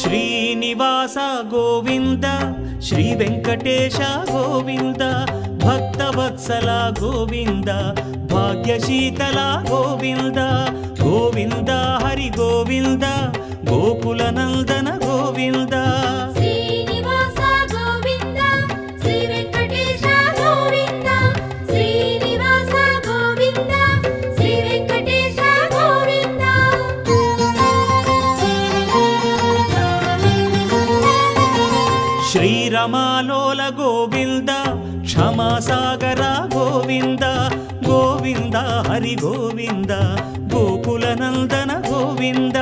Srinivasa Govinda Shri Venkatesha Govinda Bhaktavatsala Govinda భాగ్యశీతల Govinda Govinda Hari Govinda Gokula Nandana Govinda Srinivasa Govinda Shri Venkatesha Govinda Srinivasa Govinda Shri Venkatesha Govinda శ్రీరమాలోల Govinda క్షమాసాగర Govinda Govinda Hari Govinda Gokula Nandana Govinda